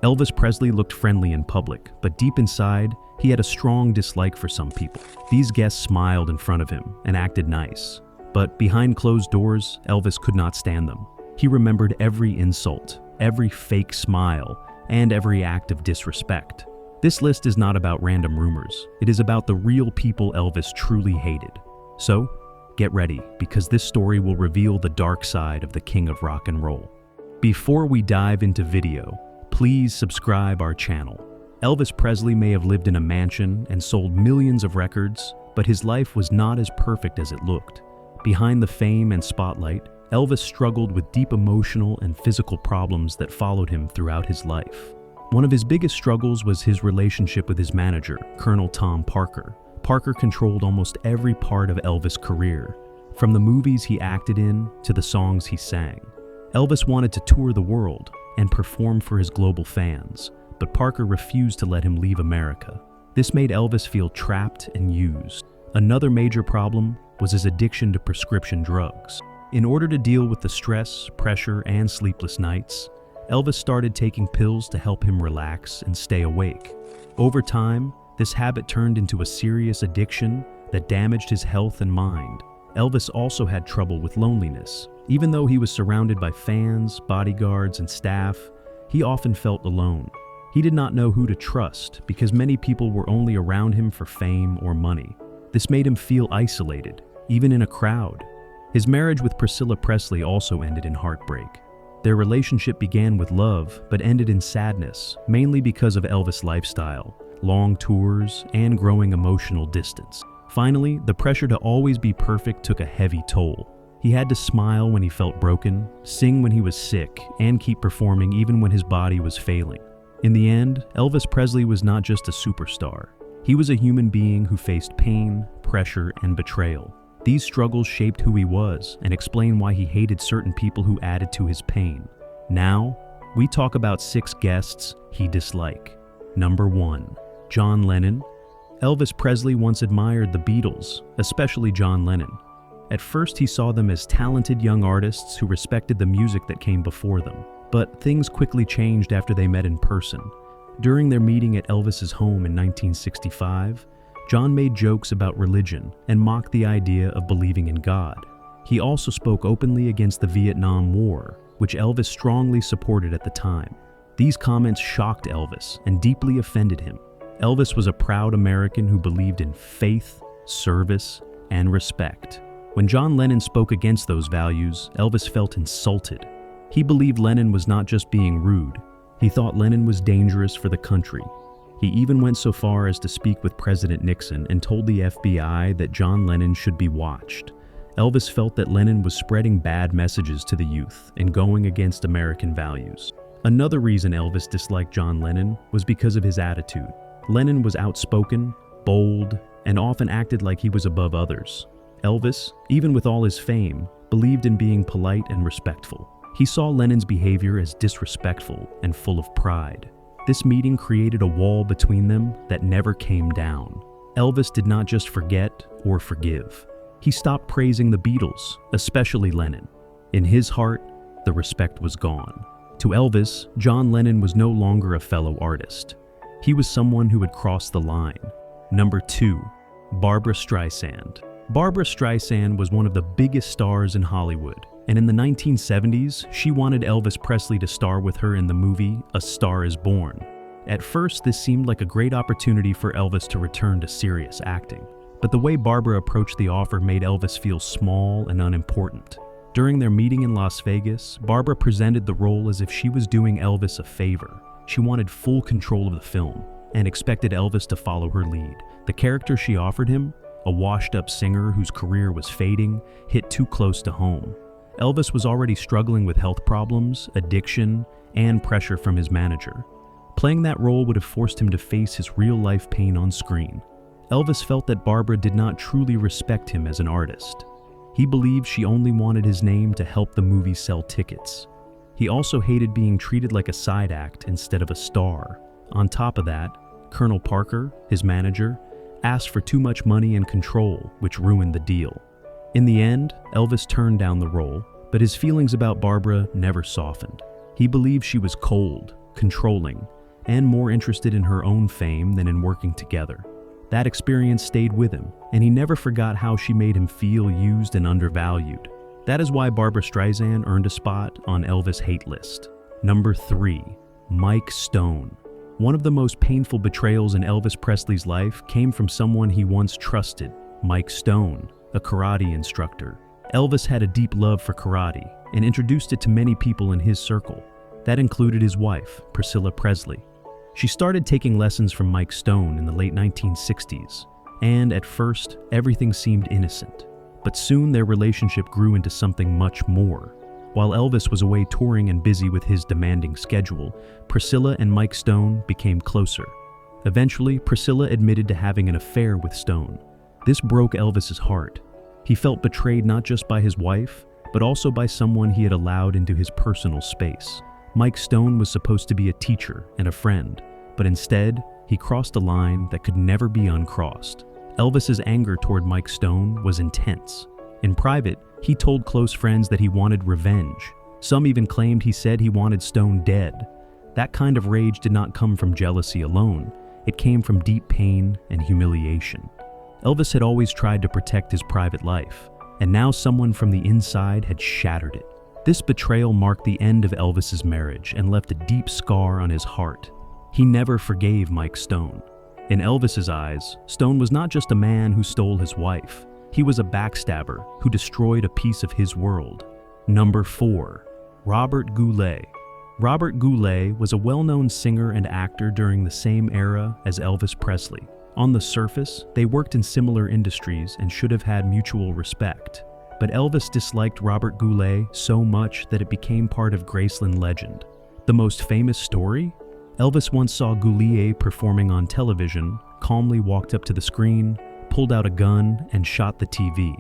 Elvis Presley looked friendly in public, but deep inside, he had a strong dislike for some people. These guests smiled in front of him and acted nice. But behind closed doors, Elvis could not stand them. He remembered every insult, every fake smile, and every act of disrespect. This list is not about random rumors. It is about the real people Elvis truly hated. So, get ready, because this story will reveal the dark side of the king of rock and roll. Before we dive into video, please subscribe our channel. Elvis Presley may have lived in a mansion and sold millions of records, but his life was not as perfect as it looked. Behind the fame and spotlight, Elvis struggled with deep emotional and physical problems that followed him throughout his life. One of his biggest struggles was his relationship with his manager, Colonel Tom Parker. Parker controlled almost every part of Elvis' career, from the movies he acted in to the songs he sang. Elvis wanted to tour the world and perform for his global fans, but Parker refused to let him leave America. This made Elvis feel trapped and used. Another major problem was his addiction to prescription drugs. In order to deal with the stress, pressure, and sleepless nights, Elvis started taking pills to help him relax and stay awake. Over time, this habit turned into a serious addiction that damaged his health and mind. Elvis also had trouble with loneliness. Even though he was surrounded by fans, bodyguards, and staff, he often felt alone. He did not know who to trust because many people were only around him for fame or money. This made him feel isolated, even in a crowd. His marriage with Priscilla Presley also ended in heartbreak. Their relationship began with love, but ended in sadness, mainly because of Elvis' lifestyle, long tours, and growing emotional distance. Finally, the pressure to always be perfect took a heavy toll. He had to smile when he felt broken, sing when he was sick, and keep performing even when his body was failing. In the end, Elvis Presley was not just a superstar. He was a human being who faced pain, pressure, and betrayal. These struggles shaped who he was and explain why he hated certain people who added to his pain. Now, we talk about 6 guests he disliked. Number 1. John Lennon. Elvis Presley once admired the Beatles, especially John Lennon. At first, he saw them as talented young artists who respected the music that came before them. But things quickly changed after they met in person. During their meeting at Elvis's home in 1965, John made jokes about religion and mocked the idea of believing in God. He also spoke openly against the Vietnam War, which Elvis strongly supported at the time. These comments shocked Elvis and deeply offended him. Elvis was a proud American who believed in faith, service, and respect. When John Lennon spoke against those values, Elvis felt insulted. He believed Lennon was not just being rude. He thought Lennon was dangerous for the country. He even went so far as to speak with President Nixon and told the FBI that John Lennon should be watched. Elvis felt that Lennon was spreading bad messages to the youth and going against American values. Another reason Elvis disliked John Lennon was because of his attitude. Lennon was outspoken, bold, and often acted like he was above others. Elvis, even with all his fame, believed in being polite and respectful. He saw Lennon's behavior as disrespectful and full of pride. This meeting created a wall between them that never came down. Elvis did not just forget or forgive. He stopped praising the Beatles, especially Lennon. In his heart, the respect was gone. To Elvis, John Lennon was no longer a fellow artist. He was someone who had crossed the line. Number 2. Barbra Streisand. Barbra Streisand was one of the biggest stars in Hollywood, and in the 1970s, she wanted Elvis Presley to star with her in the movie A Star is Born. At first, this seemed like a great opportunity for Elvis to return to serious acting, but the way Barbra approached the offer made Elvis feel small and unimportant. During their meeting in Las Vegas, Barbra presented the role as if she was doing Elvis a favor. She wanted full control of the film and expected Elvis to follow her lead. The character she offered him, a washed-up singer whose career was fading, hit too close to home. Elvis was already struggling with health problems, addiction, and pressure from his manager. Playing that role would have forced him to face his real-life pain on screen. Elvis felt that Barbra did not truly respect him as an artist. He believed she only wanted his name to help the movie sell tickets. He also hated being treated like a side act instead of a star. On top of that, Colonel Parker, his manager, asked for too much money and control, which ruined the deal. In the end, Elvis turned down the role, but his feelings about Barbra never softened. He believed she was cold, controlling, and more interested in her own fame than in working together. That experience stayed with him, and he never forgot how she made him feel used and undervalued. That is why Barbra Streisand earned a spot on Elvis' hate list. Number 3. Mike Stone. One of the most painful betrayals in Elvis Presley's life came from someone he once trusted, Mike Stone, a karate instructor. Elvis had a deep love for karate and introduced it to many people in his circle. That included his wife, Priscilla Presley. She started taking lessons from Mike Stone in the late 1960s, and at first, everything seemed innocent. But soon their relationship grew into something much more. While Elvis was away touring and busy with his demanding schedule, Priscilla and Mike Stone became closer. Eventually, Priscilla admitted to having an affair with Stone. This broke Elvis's heart. He felt betrayed not just by his wife, but also by someone he had allowed into his personal space. Mike Stone was supposed to be a teacher and a friend, but instead, he crossed a line that could never be uncrossed. Elvis's anger toward Mike Stone was intense. In private, he told close friends that he wanted revenge. Some even claimed he said he wanted Stone dead. That kind of rage did not come from jealousy alone. It came from deep pain and humiliation. Elvis had always tried to protect his private life, and now someone from the inside had shattered it. This betrayal marked the end of Elvis's marriage and left a deep scar on his heart. He never forgave Mike Stone. In Elvis's eyes, Stone was not just a man who stole his wife. He was a backstabber who destroyed a piece of his world. Number 4. Robert Goule. Robert Goule was a well-known singer and actor during the same era as Elvis Presley. On the surface, they worked in similar industries and should have had mutual respect. But Elvis disliked Robert Goule so much that it became part of Graceland legend. The most famous story? Elvis once saw Goule performing on television, calmly walked up to the screen, pulled out a gun, and shot the TV.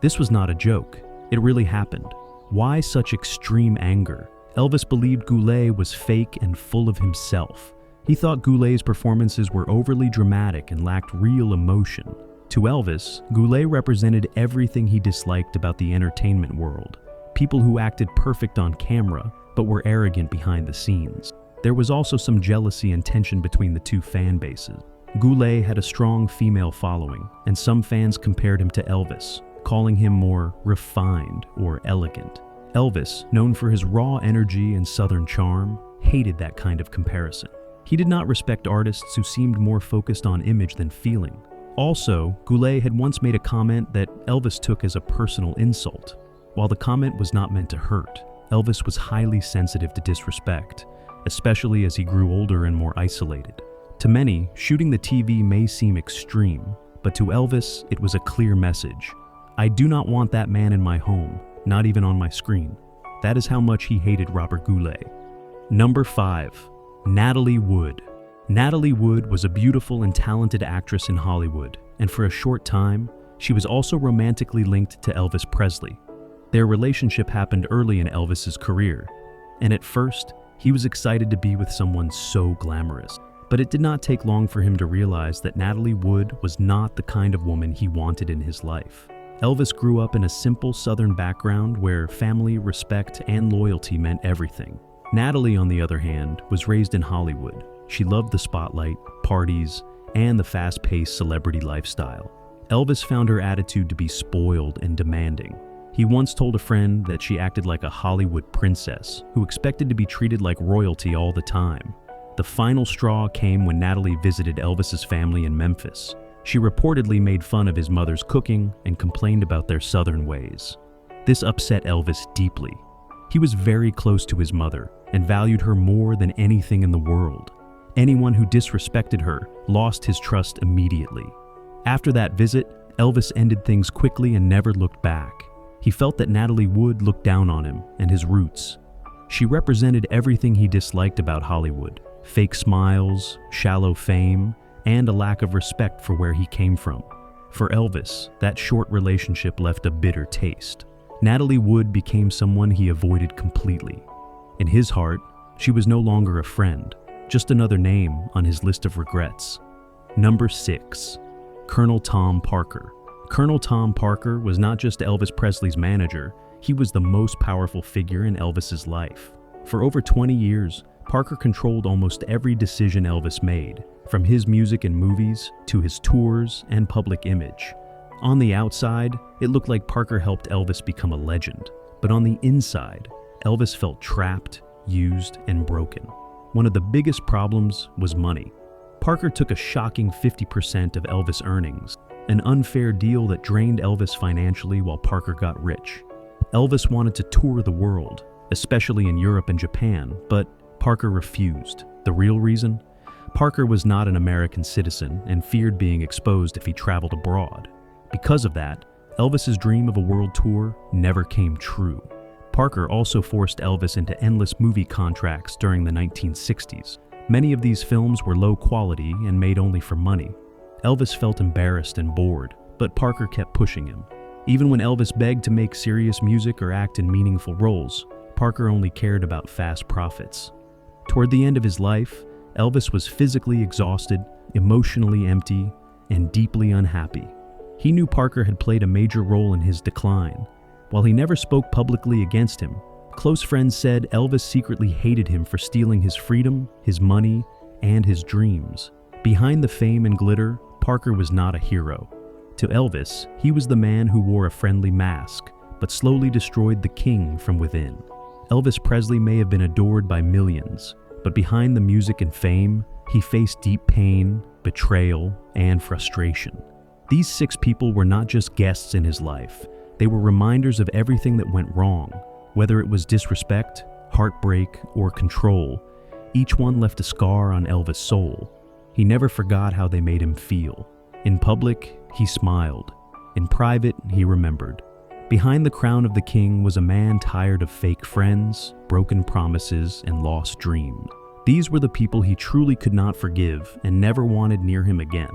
This was not a joke. It really happened. Why such extreme anger? Elvis believed Goule was fake and full of himself. He thought Goulet's performances were overly dramatic and lacked real emotion. To Elvis, Goule represented everything he disliked about the entertainment world. People who acted perfect on camera, but were arrogant behind the scenes. There was also some jealousy and tension between the two fan bases. Goule had a strong female following, and some fans compared him to Elvis, calling him more refined or elegant. Elvis, known for his raw energy and southern charm, hated that kind of comparison. He did not respect artists who seemed more focused on image than feeling. Also, Goule had once made a comment that Elvis took as a personal insult. While the comment was not meant to hurt, Elvis was highly sensitive to disrespect, especially as he grew older and more isolated. To many, shooting the TV may seem extreme, but to Elvis, it was a clear message. I do not want that man in my home, not even on my screen. That is how much he hated Robert Goule. Number 5. Natalie Wood. Natalie Wood was a beautiful and talented actress in Hollywood, and for a short time, she was also romantically linked to Elvis Presley. Their relationship happened early in Elvis's career, and at first, he was excited to be with someone so glamorous. But it did not take long for him to realize that Natalie Wood was not the kind of woman he wanted in his life. Elvis grew up in a simple Southern background where family, respect, and loyalty meant everything. Natalie, on the other hand, was raised in Hollywood. She loved the spotlight, parties, and the fast-paced celebrity lifestyle. Elvis found her attitude to be spoiled and demanding. He once told a friend that she acted like a Hollywood princess who expected to be treated like royalty all the time. The final straw came when Natalie visited Elvis's family in Memphis. She reportedly made fun of his mother's cooking and complained about their Southern ways. This upset Elvis deeply. He was very close to his mother and valued her more than anything in the world. Anyone who disrespected her lost his trust immediately. After that visit, Elvis ended things quickly and never looked back. He felt that Natalie Wood looked down on him and his roots. She represented everything he disliked about Hollywood: fake smiles, shallow fame, and a lack of respect for where he came from. For Elvis, that short relationship left a bitter taste. Natalie Wood became someone he avoided completely. In his heart, she was no longer a friend, just another name on his list of regrets. Number 6. Colonel Tom Parker. Colonel Tom Parker was not just Elvis Presley's manager, he was the most powerful figure in Elvis's life. For over 20 years, Parker controlled almost every decision Elvis made, from his music and movies to his tours and public image. On the outside, it looked like Parker helped Elvis become a legend, but on the inside, Elvis felt trapped, used, and broken. One of the biggest problems was money. Parker took a shocking 50% of Elvis' earnings, an unfair deal that drained Elvis financially while Parker got rich. Elvis wanted to tour the world, especially in Europe and Japan, but Parker refused. The real reason? Parker was not an American citizen and feared being exposed if he traveled abroad. Because of that, Elvis's dream of a world tour never came true. Parker also forced Elvis into endless movie contracts during the 1960s. Many of these films were low quality and made only for money. Elvis felt embarrassed and bored, but Parker kept pushing him. Even when Elvis begged to make serious music or act in meaningful roles, Parker only cared about fast profits. Toward the end of his life, Elvis was physically exhausted, emotionally empty, and deeply unhappy. He knew Parker had played a major role in his decline. While he never spoke publicly against him, close friends said Elvis secretly hated him for stealing his freedom, his money, and his dreams. Behind the fame and glitter, Parker was not a hero. To Elvis, he was the man who wore a friendly mask, but slowly destroyed the king from within. Elvis Presley may have been adored by millions, but behind the music and fame, he faced deep pain, betrayal, and frustration. These 6 people were not just guests in his life. They were reminders of everything that went wrong, whether it was disrespect, heartbreak, or control. Each one left a scar on Elvis' soul. He never forgot how they made him feel. In public, he smiled. In private, he remembered. Behind the crown of the king was a man tired of fake friends, broken promises, and lost dreams. These were the people he truly could not forgive and never wanted near him again.